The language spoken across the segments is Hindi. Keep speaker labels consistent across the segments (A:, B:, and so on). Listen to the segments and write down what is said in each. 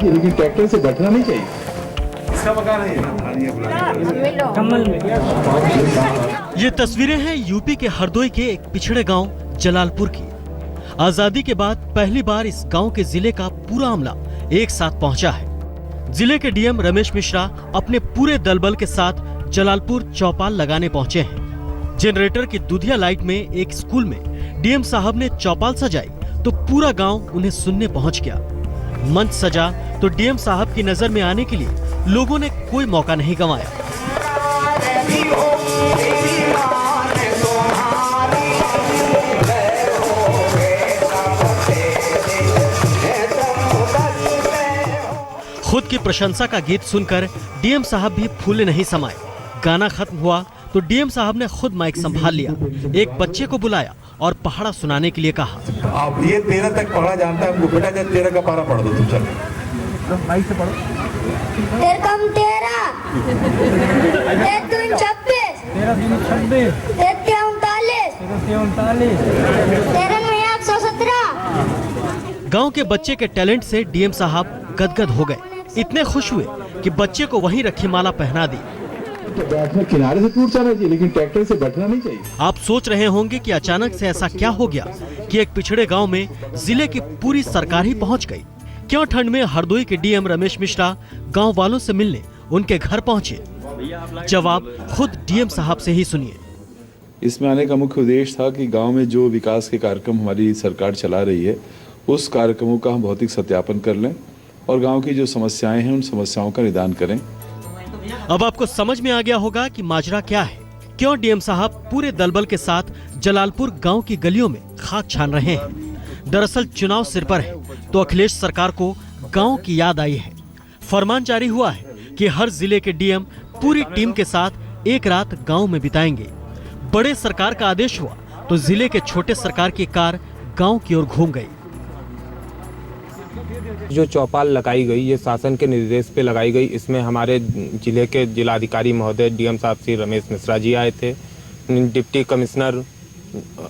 A: चाहिए, लेकिन ट्रैक्टर से बैठना नहीं चाहिए।
B: ये तस्वीरें हैं यूपी के हरदोई के एक पिछड़े गांव जलालपुर की। आजादी के बाद पहली बार इस गांव के जिले का पूरा अमला एक साथ पहुंचा है। जिले के डीएम रमेश मिश्रा अपने पूरे दलबल के साथ जलालपुर चौपाल लगाने पहुंचे हैं। जनरेटर की दुधिया लाइट में एक स्कूल में डीएम साहब ने चौपाल सजाई तो पूरा गांव उन्हें सुनने पहुंच गया। मंच सजा तो डीएम साहब की नजर में आने के लिए लोगों ने कोई मौका नहीं गंवाया। खुद की प्रशंसा का गीत सुनकर डीएम साहब भी फूले नहीं समाये। गाना खत्म हुआ तो डीएम साहब ने खुद माइक संभाल लिया, एक बच्चे को बुलाया और पहाड़ा सुनाने के लिए कहा।
A: आप ये 13 तक पढ़ा जानता है, बेटा जब 13 का पारा पढ़ दो तुम चलो। माइक से पढ़ो।
C: 13 13 26 117
B: गांव के बच्चे के टैलेंट से डीएम साहब गदगद हो गए। इतने खुश हुए कि बच्चे को वहीं रखी माला पहना दी।
A: तो बैठना किनारे से टूट जाना चाहिए, लेकिन ट्रैक्टर से बैठना नहीं चाहिए।
B: आप सोच रहे होंगे कि अचानक से ऐसा क्या हो गया कि एक पिछड़े गांव में जिले की पूरी सरकार ही पहुंच गई। क्यों ठंड में हरदोई के डीएम रमेश मिश्रा गांव वालों से मिलने उनके घर पहुंचे? जवाब खुद डीएम साहब से ही सुनिए।
D: इसमें आने का मुख्य उद्देश्य था कि गांव में जो विकास के कार्यक्रम हमारी सरकार चला रही है उस कार्यक्रमों का हम भौतिक सत्यापन कर लें और गांव की जो समस्याएं हैं उन समस्याओं का निदान करें।
B: अब आपको समझ में आ गया होगा कि माजरा क्या है, क्यों डीएम साहब पूरे दलबल के साथ जलालपुर गांव की गलियों में खाक छान रहे हैं। दरअसल चुनाव सिर पर है तो अखिलेश सरकार को गांव की याद आई है। फरमान जारी हुआ है कि हर जिले के डीएम पूरी टीम के साथ एक रात गांव में बिताएंगे। बड़े सरकार का आदेश हुआ तो जिले के छोटे सरकार की कार गांव की ओर घूम गई।
E: जो चौपाल लगाई गई ये शासन के निर्देश पे लगाई गई। इसमें हमारे जिले के जिलाधिकारी महोदय डीएम साहब श्री रमेश मिश्रा जी आए थे, डिप्टी कमिश्नर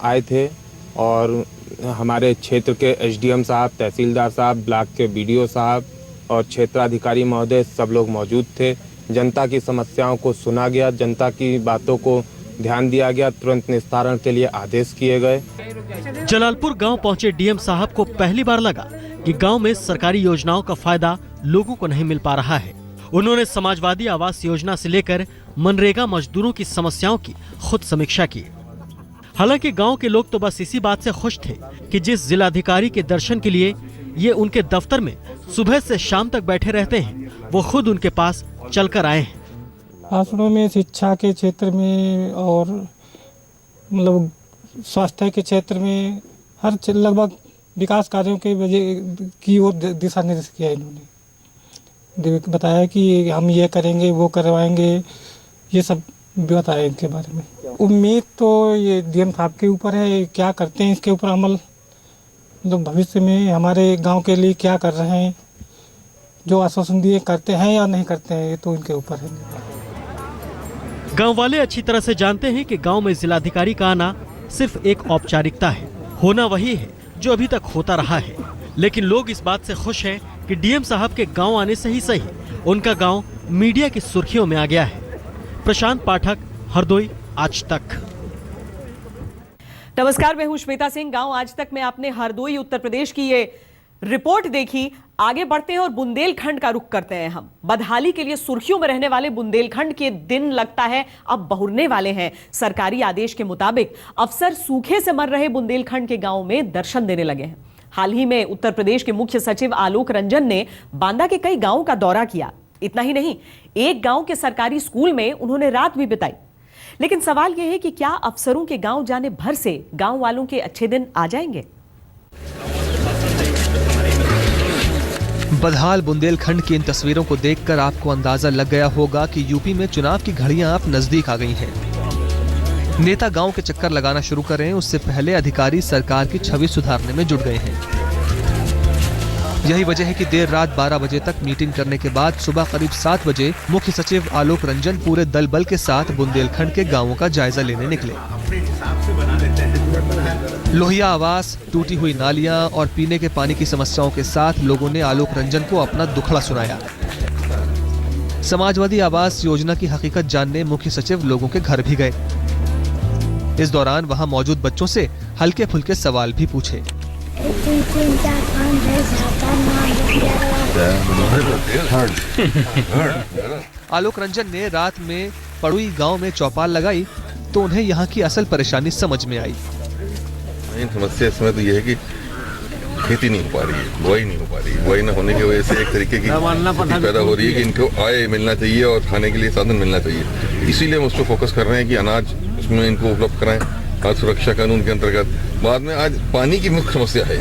E: आए थे और हमारे क्षेत्र के एसडीएम साहब, तहसीलदार साहब, ब्लॉक के बीडीओ साहब और क्षेत्राधिकारी महोदय सब लोग मौजूद थे। जनता की समस्याओं को सुना गया, जनता की बातों को ध्यान दिया गया, तुरंत निस्तारण के लिए आदेश किए गए।
B: जलालपुर गांव पहुंचे डीएम साहब को पहली बार लगा कि गांव में सरकारी योजनाओं का फायदा लोगों को नहीं मिल पा रहा है। उन्होंने समाजवादी आवास योजना से लेकर मनरेगा मजदूरों की समस्याओं की खुद समीक्षा की। हालांकि गांव के लोग तो बस इसी बात से खुश थे कि जिस जिलाधिकारी के दर्शन के लिए ये उनके दफ्तर में सुबह से शाम तक बैठे रहते हैं वो खुद उनके पास चलकर आए हैं।
F: आसनों में शिक्षा के क्षेत्र में और मतलब स्वास्थ्य के क्षेत्र में हर लगभग विकास कार्यों के वजह की ओर दिशा निर्देश किया इन्होंने। बताया कि हम ये करेंगे, वो करवाएंगे, ये सब बताया इनके बारे में। उम्मीद तो ये डीएम साहब के ऊपर है, क्या करते हैं इसके ऊपर अमल, मतलब भविष्य में हमारे गांव के लिए क्या कर रहे हैं, जो आश्वासन दिए करते हैं या नहीं करते हैं, ये तो इनके ऊपर है।
B: गांव वाले अच्छी तरह से जानते हैं कि गांव में जिलाधिकारी का आना सिर्फ एक औपचारिकता है, होना वही है जो अभी तक होता रहा है। लेकिन लोग इस बात से खुश हैं कि डीएम साहब के गांव आने से ही सही उनका गांव मीडिया की सुर्खियों में आ गया है। प्रशांत पाठक, हरदोई, आज तक।
G: नमस्कार, मैं हूं श्वेता सिंह। गांव आज तक में आपने हरदोई उत्तर प्रदेश की ये रिपोर्ट देखी। आगे बढ़ते हैं और बुंदेलखंड का रुख करते हैं हम। बदहाली के लिए सुर्खियों में रहने वाले बुंदेलखंड के दिन लगता है अब बहुरने वाले हैं। सरकारी आदेश के मुताबिक अफसर सूखे से मर रहे बुंदेलखंड के गांव में दर्शन देने लगे हैं। हाल ही में उत्तर प्रदेश के मुख्य सचिव आलोक रंजन ने बांदा के कई गांवों का दौरा किया। इतना ही नहीं, एक गांव के सरकारी स्कूल में उन्होंने रात भी बिताई। लेकिन सवाल यह है कि क्या अफसरों के गांव जाने भर से गांव वालों के अच्छे दिन आ जाएंगे?
H: बदहाल बुंदेलखंड की इन तस्वीरों को देखकर आपको अंदाजा लग गया होगा कि यूपी में चुनाव की घड़ियां अब नजदीक आ गई हैं। नेता गांव के चक्कर लगाना शुरू करें उससे पहले अधिकारी सरकार की छवि सुधारने में जुट गए हैं। यही वजह है कि देर रात 12 बजे तक मीटिंग करने के बाद सुबह करीब 7 बजे मुख्य सचिव आलोक रंजन पूरे दल बल के साथ बुंदेलखंड के गांवों का जायजा लेने निकले। लोहिया आवास, टूटी हुई नालियां और पीने के पानी की समस्याओं के साथ लोगों ने आलोक रंजन को अपना दुखड़ा सुनाया। समाजवादी आवास योजना की हकीकत जानने मुख्य सचिव लोगों के घर भी गए। इस दौरान वहां मौजूद बच्चों से हल्के फुल्के सवाल भी पूछे। आलोक रंजन ने रात में पड़ुई गांव में चौपाल लगाई तो उन्हें यहाँ की असल परेशानी समझ में आई।
I: मेन समस्या इसमें तो ये है कि खेती नहीं हो पा रही है, बुआई नहीं हो पा रही है। बुआई न होने की वजह से एक तरीके की स्थिति पैदा हो रही है कि इनको आय मिलना चाहिए और खाने के लिए साधन मिलना चाहिए। इसीलिए हम उस पर फोकस कर रहे हैं कि अनाज उसमें इनको उपलब्ध कराएं। खाद्य सुरक्षा कानून के अंतर्गत बाद में आज पानी की मुख्य समस्या है,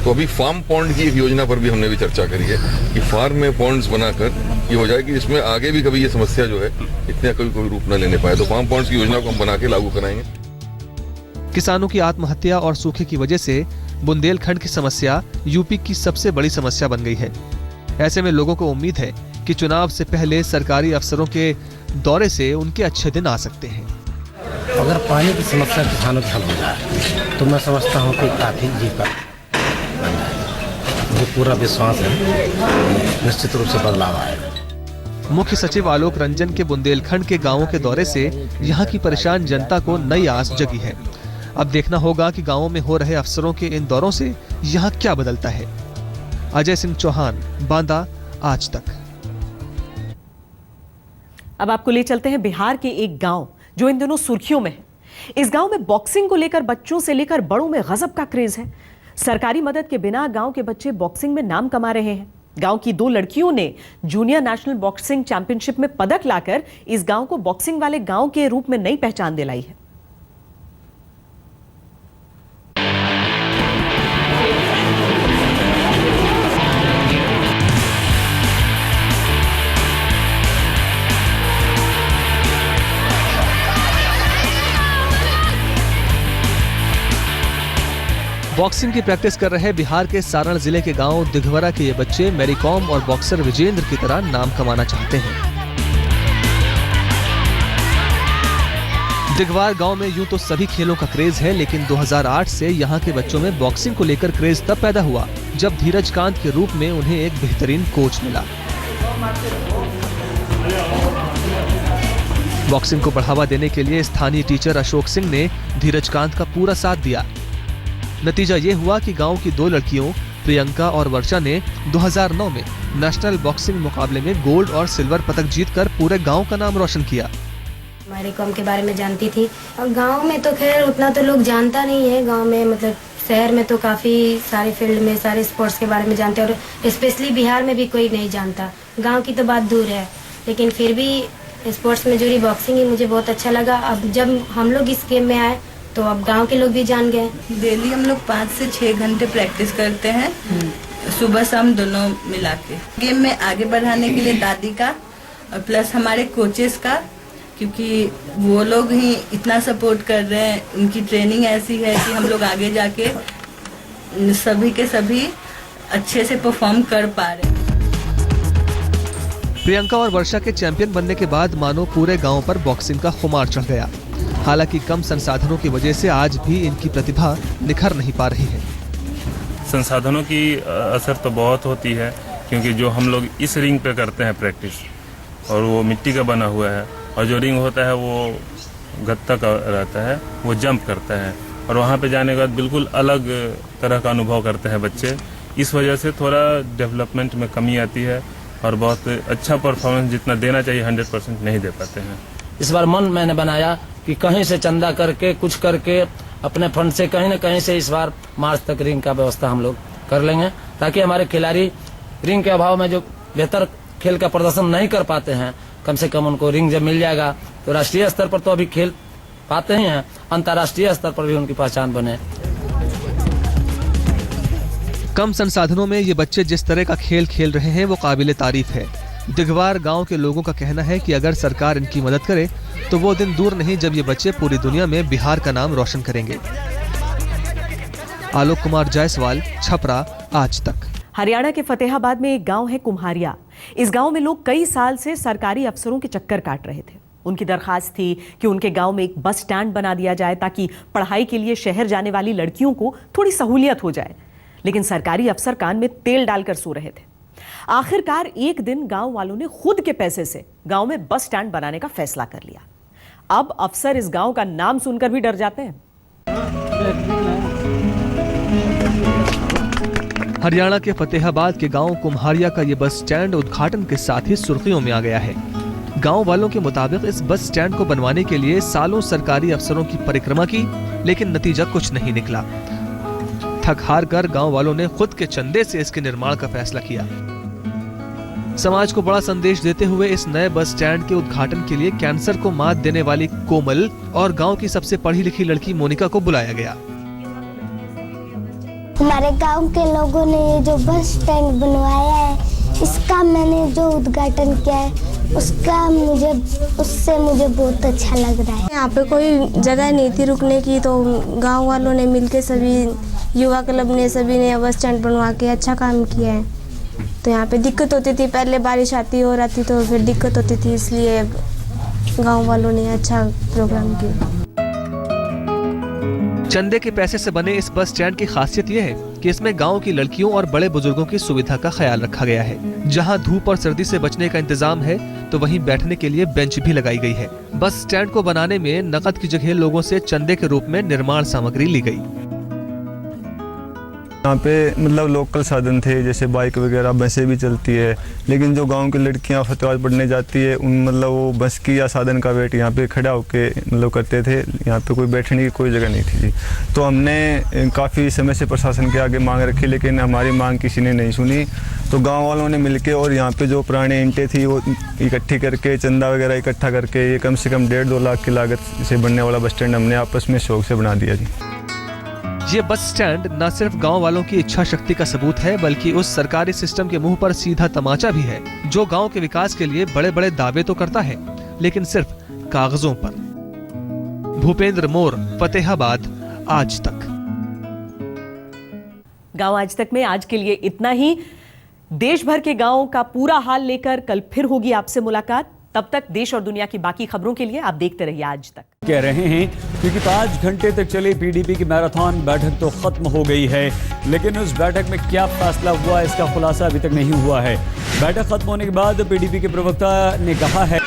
I: तो अभी फार्म पॉन्ड की एक योजना पर भी हमने भी चर्चा करी है कि फार्म में पॉन्ड्स बनाकर ये हो जाए कि जिसमें आगे भी कभी ये समस्या जो है इतना कोई रूप न लेने पाए। तो फार्म पॉन्ड्स की योजना को हम बना के लागू कराएंगे।
H: किसानों की आत्महत्या और सूखे की वजह से बुंदेलखंड की समस्या यूपी की सबसे बड़ी समस्या बन गई है। ऐसे में लोगों को उम्मीद है कि चुनाव से पहले सरकारी अफसरों के दौरे से उनके अच्छे दिन आ सकते हैं।
J: अगर पानी की समस्या किसानों की हल हो जाए तो मैं समझता हूँ कि काफी जीत बन जाएगी। मुझे पूरा विश्वास है निश्चित रूप से बदलाव आएगा।
H: मुख्य सचिव आलोक रंजन के बुंदेलखंड के गांवों के दौरे से यहां की परेशान जनता को नई आस जगी है। अब देखना होगा कि गांवों में हो रहे अफसरों के इन दौरों से यहां क्या बदलता है। अजय सिंह चौहान, बांदा, आज तक।
G: अब आपको ले चलते हैं बिहार के एक गांव जो इन दिनों सुर्खियों में है। इस गांव में बॉक्सिंग को लेकर बच्चों से लेकर बड़ों में गजब का क्रेज है। सरकारी मदद के बिना गांव के बच्चे बॉक्सिंग में नाम कमा रहे हैं। गांव की 2 लड़कियों ने जूनियर नेशनल बॉक्सिंग चैंपियनशिप में पदक लाकर इस गांव को बॉक्सिंग वाले गांव के रूप में नई पहचान दिलाई है।
H: बॉक्सिंग की प्रैक्टिस कर रहे बिहार के सारण जिले के गांव दिघवरा के ये बच्चे मैरी कॉम और बॉक्सर विजेंद्र की तरह नाम कमाना चाहते हैं। दिघवार गांव में यूं तो सभी खेलों का क्रेज है, लेकिन 2008 से यहां के बच्चों में बॉक्सिंग को लेकर क्रेज तब पैदा हुआ जब धीरज कांत के रूप में उन्हें एक बेहतरीन कोच मिला। बॉक्सिंग को बढ़ावा देने के लिए स्थानीय टीचर अशोक सिंह ने धीरज कांत का पूरा साथ दिया। नतीजा ये हुआ कि गांव की 2 लड़कियों प्रियंका और वर्षा ने 2009 में नेशनल बॉक्सिंग मुकाबले में गोल्ड और सिल्वर पदक जीतकर पूरे गांव का नाम रोशन किया।
K: मैरी कॉम के बारे में जानती थी और गांव में तो खैर उतना तो लोग जानता नहीं है। गांव में मतलब शहर में तो काफ़ी सारे फील्ड में सारे स्पोर्ट्स के बारे में जानते हैं और स्पेशली बिहार में भी कोई नहीं जानता। गाँव की तो बात दूर है, लेकिन फिर भी स्पोर्ट्स में जुड़ी बॉक्सिंग ही मुझे बहुत अच्छा लगा। अब जब हम लोग इस गेम में आए तो अब गांव के लोग भी जान गए।
L: डेली हम लोग 5 से 6 घंटे प्रैक्टिस करते हैं, सुबह शाम दोनों मिला के। गेम में आगे बढ़ाने के लिए दादी का और प्लस हमारे कोचेस का, क्योंकि वो लोग ही इतना सपोर्ट कर रहे हैं। उनकी ट्रेनिंग ऐसी है कि हम लोग आगे जाके सभी के सभी अच्छे से परफॉर्म कर पा रहे हैं।
H: प्रियंका और वर्षा के चैंपियन बनने के बाद मानो पूरे गांव पर बॉक्सिंग का खुमार चढ़ गया। हालांकि कम संसाधनों की वजह से आज भी इनकी प्रतिभा निखर नहीं पा रही है।
M: संसाधनों की असर तो बहुत होती है, क्योंकि जो हम लोग इस रिंग पे करते हैं प्रैक्टिस, और वो मिट्टी का बना हुआ है, और जो रिंग होता है वो गत्ता का रहता है, वो जंप करता है, और वहाँ पे जाने के बाद बिल्कुल अलग तरह का अनुभव करते हैं बच्चे। इस वजह से थोड़ा डेवलपमेंट में कमी आती है और बहुत अच्छा परफॉर्मेंस जितना देना चाहिए 100% नहीं दे पाते हैं।
J: इस बार मन मैंने बनाया कि कहीं से चंदा करके कुछ करके अपने फंड से कहीं न कहीं से इस बार मार्च तक रिंग का व्यवस्था हम लोग कर लेंगे, ताकि हमारे खिलाड़ी रिंग के अभाव में जो बेहतर खेल का प्रदर्शन नहीं कर पाते हैं, कम से कम उनको रिंग जब मिल जाएगा तो राष्ट्रीय स्तर पर तो अभी खेल पाते ही हैं, अंतर्राष्ट्रीय स्तर पर भी उनकी पहचान बने।
H: कम संसाधनों में ये बच्चे जिस तरह का खेल खेल रहे हैं वो काबिले तारीफ है। दिघवार गांव के लोगों का कहना है कि अगर सरकार इनकी मदद करे तो वो दिन दूर नहीं जब ये बच्चे पूरी दुनिया में बिहार का नाम रोशन करेंगे। आलोक कुमार जायसवाल, छपरा, आज तक।
G: हरियाणा के फतेहाबाद में एक गांव है कुम्हारिया। इस गांव में लोग कई साल से सरकारी अफसरों के चक्कर काट रहे थे। उनकी दरखास्त थी कि उनके गांव में एक बस स्टैंड बना दिया जाए ताकि पढ़ाई के लिए शहर जाने वाली लड़कियों को थोड़ी सहूलियत हो जाए। लेकिन सरकारी अफसर कान में तेल डालकर सो रहे थे। आखिरकार एक दिन गांव वालों ने खुद के पैसे से गांव में बस स्टैंड बनाने का फैसला कर लिया। अब अफसर इस गांव का नाम सुनकर भी डर जाते हैं।
H: हरियाणा के फतेहाबाद के गांव कुम्हारिया का ये बस स्टैंड उद्घाटन के साथ ही सुर्खियों में आ गया है। गांव वालों के मुताबिक इस बस स्टैंड को बनवाने के लिए सालों सरकारी अफसरों की परिक्रमा की, लेकिन नतीजा कुछ नहीं निकला। थक हार कर गांव वालों ने खुद के चंदे से इसके निर्माण का फैसला किया। समाज को बड़ा संदेश देते हुए इस नए बस स्टैंड के उद्घाटन के लिए कैंसर को मात देने वाली कोमल और गांव की सबसे पढ़ी लिखी लड़की मोनिका को बुलाया गया।
C: हमारे गांव के लोगों ने ये जो बस स्टैंड बनवाया है, इसका मैंने जो उद्घाटन किया है उससे मुझे बहुत अच्छा लग रहा है।
K: यहाँ पे कोई जगह नहीं थी रुकने की, तो गांव वालों ने मिलके सभी युवा क्लब ने सभी ने बस स्टैंड बनवा के अच्छा काम किया है। तो यहाँ पे दिक्कत होती थी, पहले बारिश आती और आती तो फिर दिक्कत होती थी, इसलिए गांव वालों ने अच्छा प्रोग्राम किया।
H: चंदे के पैसे से बने इस बस स्टैंड की खासियत यह है कि इसमें गांव की लड़कियों और बड़े बुजुर्गों की सुविधा का ख्याल रखा गया है। जहां धूप और सर्दी से बचने का इंतजाम है, तो वहीं बैठने के लिए बेंच भी लगाई गई है। बस स्टैंड को बनाने में नकद की जगह लोगों से चंदे के रूप में निर्माण सामग्री ली गई।
N: यहाँ पे मतलब लोकल साधन थे, जैसे बाइक वगैरह, बसें भी चलती है, लेकिन जो गांव की लड़कियाँ फतेहाबाद पढ़ने जाती है उन मतलब वो बस की या साधन का वेट यहाँ पे खड़ा होके मतलब करते थे। यहाँ पे कोई बैठने की कोई जगह नहीं थी जी। तो हमने काफ़ी समय से प्रशासन के आगे मांग रखी, लेकिन हमारी मांग किसी ने नहीं सुनी। तो गाँव वालों ने मिलके और यहाँ पे जो पुराने ईंटें थी वो इकट्ठी करके, चंदा वगैरह इकट्ठा करके, ये कम से कम 1.5-2 लाख की लागत से बनने वाला बस स्टैंड हमने आपस में शौक से बना दिया जी।
H: ये बस स्टैंड न सिर्फ गांव वालों की इच्छा शक्ति का सबूत है, बल्कि उस सरकारी सिस्टम के मुंह पर सीधा तमाचा भी है, जो गांव के विकास के लिए बड़े बड़े दावे तो करता है, लेकिन सिर्फ कागजों पर। भूपेंद्र मोर, फतेहाबाद, आज तक।
G: गांव आज तक में आज के लिए इतना ही। देश भर के गांवों का पूरा हाल लेकर कल फिर होगी आपसे मुलाकात। तब तक देश और दुनिया की बाकी खबरों के लिए आप देखते रहिए आज तक।
O: कह रहे हैं क्योंकि 5 घंटे तक चली पीडीपी की मैराथन बैठक तो खत्म हो गई है, लेकिन उस बैठक में क्या फैसला हुआ इसका खुलासा अभी तक नहीं हुआ है। बैठक खत्म होने के बाद पीडीपी के प्रवक्ता ने कहा है